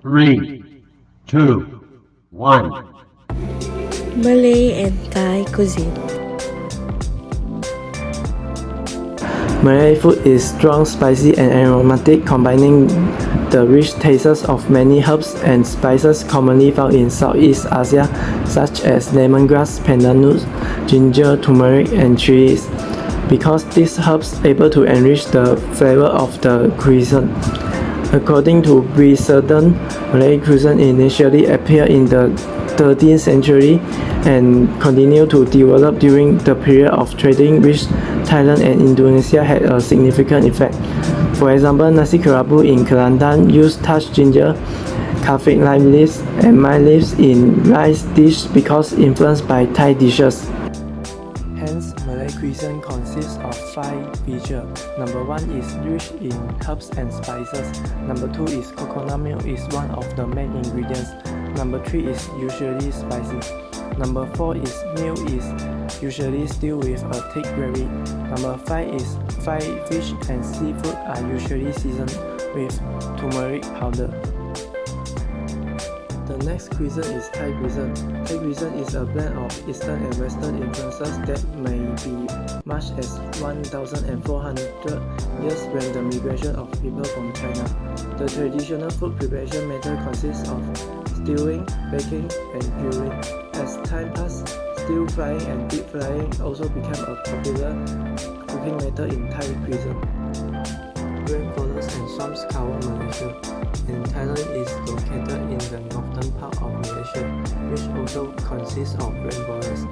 Three, two, one. Malay and Thai cuisine. Malay food is strong, spicy, and aromatic, combining the rich tastes of many herbs and spices commonly found in Southeast Asia, such as lemongrass, pandan nuts, ginger, turmeric, and chilies. Because these herbs able to enrich the flavor of the cuisine. According to precedent, Malay cuisine initially appeared in the 13th century and continued to develop during the period of trading which Thailand and Indonesia had a significant effect. For example, nasi kerabu in Kelantan used touch ginger, kaffir lime leaves, and mine leaves in rice dish because influenced by Thai dishes. Hence, Malay cuisine consists of 5 features. Number 1 is rich in herbs and spices. Number 2 is coconut milk is one of the main ingredients. Number 3 is usually spicy. Number 4 is milk is usually stewed with a thick gravy. Number 5 is fried fish and seafood are usually seasoned with turmeric powder. The next cuisine is Thai cuisine. Thai cuisine is a blend of Eastern and Western influences that may be much as 1,400 years when the migration of people from China. The traditional food preparation method consists of stewing, baking, and grilling. As time passed, stir frying and deep frying also became a popular cooking method in Thai cuisine. Rainforests and swamps cover Malaysia, and Thailand is located in the northern part of Malaysia, which also consists of rainforests.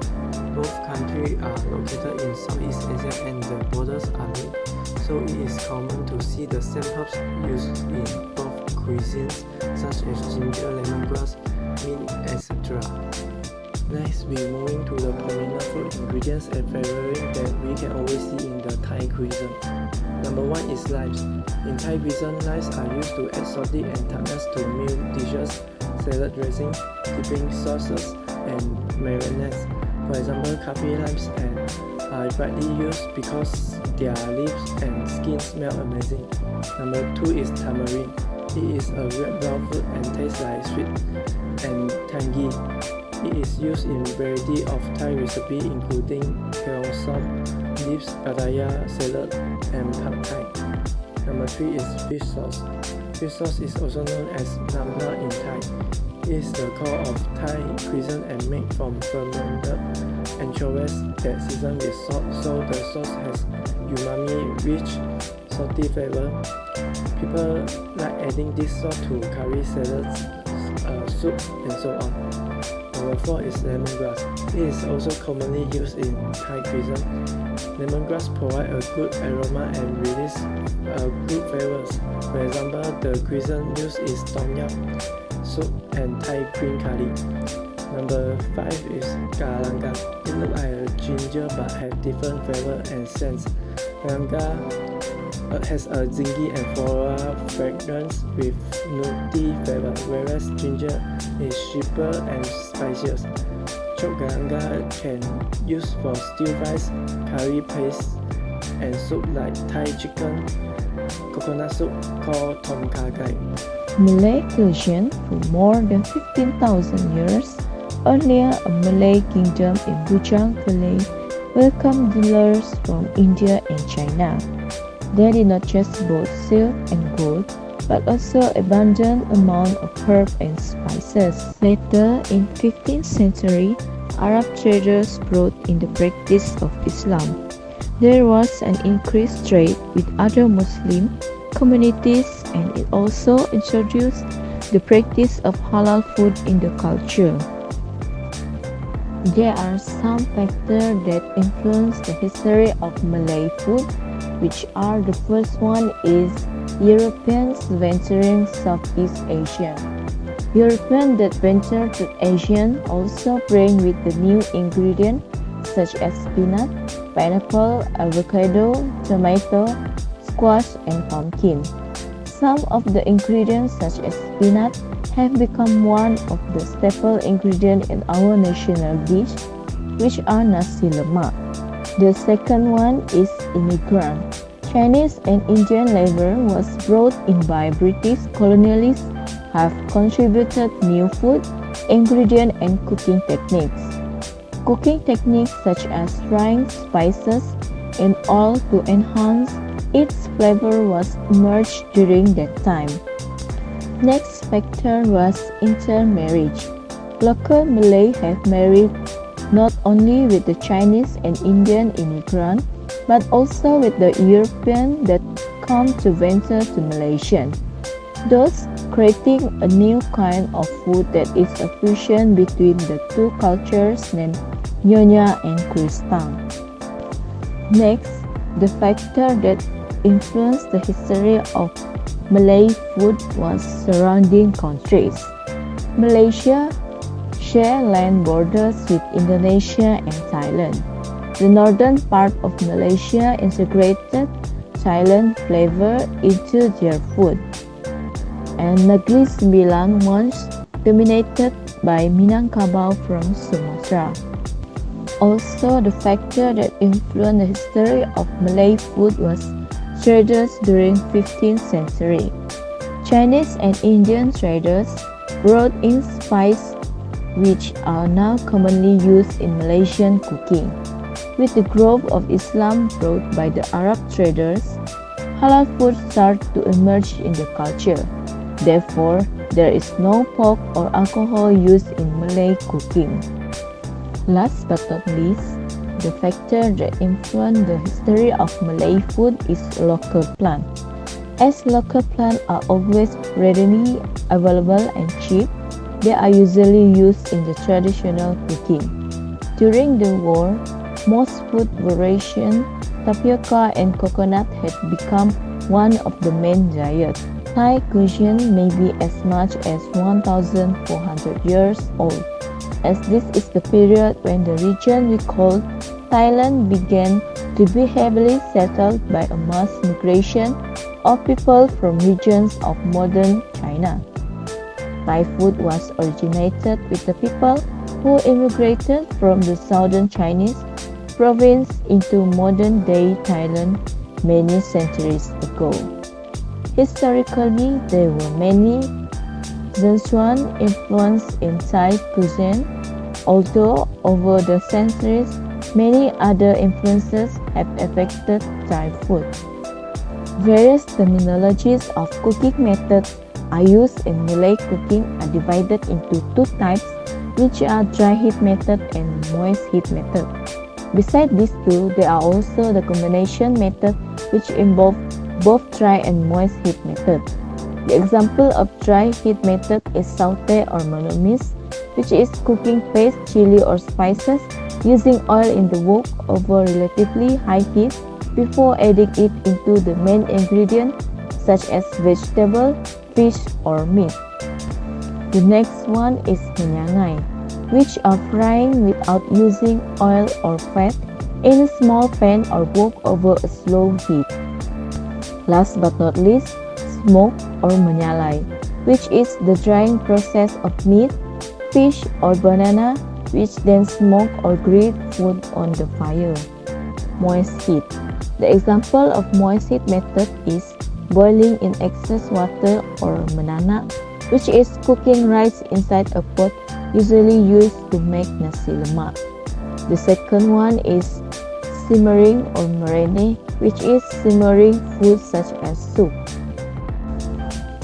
Both countries are located in Southeast Asia and the borders are linked, so it is common to see the same herbs used in both cuisines, such as ginger, lemongrass, mint, etc. Next, we moving to the prominent food ingredients and flavoring that we can always see in the Thai cuisine. Number 1 is limes. In Thai cuisine, limes are used to add salty and tartness to meal dishes, salad dressing, dipping sauces, and marinades. For example, coffee limes are widely used because their leaves and skin smell amazing. Number 2 is tamarind. It is a red brown fruit and tastes like sweet and tangy. It is used in variety of Thai recipes including keong leaves, pattaya, salad, and pad thai. Number 3 is fish sauce. Fish sauce is also known as nam na in Thai. It is the core of Thai cuisine and made from fermented anchovies that season with salt, so the sauce has umami-rich, salty flavor. People like adding this sauce to curry, salads, soup, and so on. Number 4 is lemongrass. It is also commonly used in Thai cuisine. Lemongrass provides a good aroma and release good flavors. For example, the cuisine used is tom yum soup and Thai green curry. Number 5 is galanga. It looks like a ginger but has different flavor and scents. Galanga has a zingy and floral fragrance with nutty flavor, whereas ginger is cheaper and spicier. Chopped galanga can use for stir fries, curry paste, and soup like Thai chicken, coconut soup called tom kha gai. Malay cuisine for more than 15,000 years. Earlier, a Malay kingdom in Bujang Valley welcomed dealers from India and China. They did not just both silk and gold, but also abundant amount of herbs and spices. Later, in 15th century, Arab traders brought in the practice of Islam. There was an increased trade with other Muslim communities, and it also introduced the practice of halal food in the culture. There are some factors that influence the history of Malay food, which are the first one is Europeans venturing Southeast Asia. Europeans that ventured to Asia also bring with the new ingredients such as peanut, pineapple, avocado, tomato, squash, and pumpkin. Some of the ingredients such as peanut have become one of the staple ingredients in our national dish, which are nasi lemak. The second one is immigrant. Chinese and Indian labor was brought in by British colonialists have contributed new food, ingredient and cooking techniques. Cooking techniques such as frying spices in oil to enhance its flavor was merged during that time. Next factor was intermarriage. Local Malay have married not only with the Chinese and Indian immigrant, but also with the European that come to venture to Malaysia, thus creating a new kind of food that is a fusion between the two cultures named Nyonya and Kristang. Next, the factor that influenced the history of Malay food was surrounding countries. Malaysia share land borders with Indonesia and Thailand. The northern part of Malaysia integrated Thailand flavor into their food, and Negeri Sembilan once dominated by Minangkabau from Sumatra. Also, the factor that influenced the history of Malay food was traders during 15th century. Chinese and Indian traders brought in spices which are now commonly used in Malaysian cooking. With the growth of Islam brought by the Arab traders, halal food started to emerge in the culture. Therefore, there is no pork or alcohol used in Malay cooking. Last but not least, the factor that influenced the history of Malay food is local plant. As local plants are always readily available and cheap, they are usually used in the traditional cooking. During the war, most food variations, tapioca and coconut had become one of the main diets. Thai cuisine may be as much as 1,400 years old, as this is the period when the region we call Thailand began to be heavily settled by a mass migration of people from regions of modern China. Thai food was originated with the people who immigrated from the southern Chinese province into modern-day Thailand many centuries ago. Historically, there were many Szechuan influence in Thai cuisine, although over the centuries, many other influences have affected Thai food. Various terminologies of cooking methods are used in Malay cooking are divided into two types, which are dry heat method and moist heat method. Besides these two, there are also the combination method, which involve both dry and moist heat method. The example of dry heat method is saute or menumis, which is cooking paste, chili or spices using oil in the wok over relatively high heat before adding it into the main ingredient such as vegetable, fish or meat. The next one is menyangai, which are frying without using oil or fat in a small pan or wok over a slow heat. Last but not least, smoke or menyalai, which is the drying process of meat, fish or banana, which then smoke or grill food on the fire. Moist heat. The example of moist heat method is boiling in excess water or menanak, which is cooking rice inside a pot usually used to make nasi lemak. The second one is simmering or marinade, which is simmering food such as soup.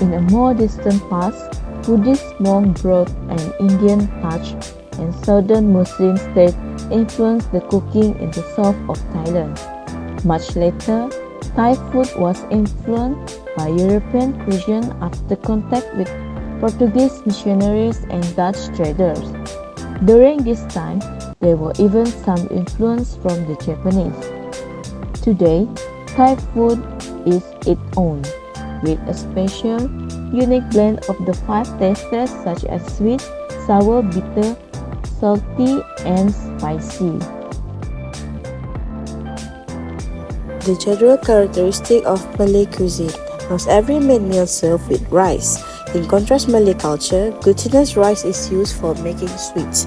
In a more distant past, Buddhist monk brought an Indian touch, and southern Muslim states influenced the cooking in the south of Thailand. Much later, Thai food was influenced by European cuisine after contact with Portuguese missionaries and Dutch traders. During this time, there were even some influence from the Japanese. Today, Thai food is its own, with a special, unique blend of the 5 tastes such as sweet, sour, bitter, salty, and spicy. The general characteristic of Malay cuisine was every main meal served with rice. In contrast, Malay culture, glutinous rice is used for making sweets.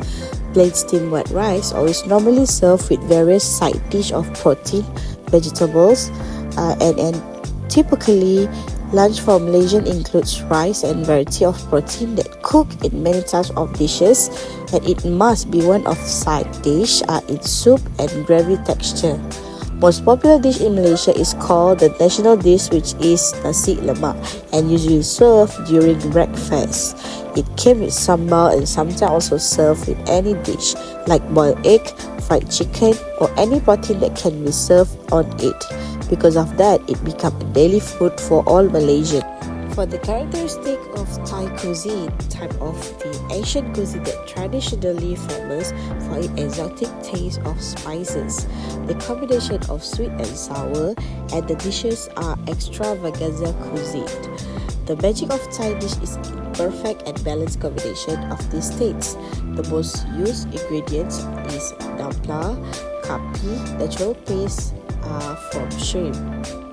Plain steamed white rice is normally served with various side dish of protein, vegetables, and typically Lunch for Malaysian includes rice and variety of protein that cook in many types of dishes, and it must be one of side dish are in soup and gravy texture. Most popular dish in Malaysia is called the national dish, which is nasi lemak, and usually served during breakfast. It came with sambal and sometimes also served with any dish like boiled egg, fried chicken, or any protein that can be served on it. Because of that, it became a daily food for all Malaysians. For the characteristic of Thai cuisine, type of the Asian cuisine that traditionally famous for its exotic taste of spices, the combination of sweet and sour, and the dishes are extravaganza cuisine. The magic of Thai dish is in perfect and balanced combination of these states. The most used ingredients is dampla, kapi, natural paste from shrimp.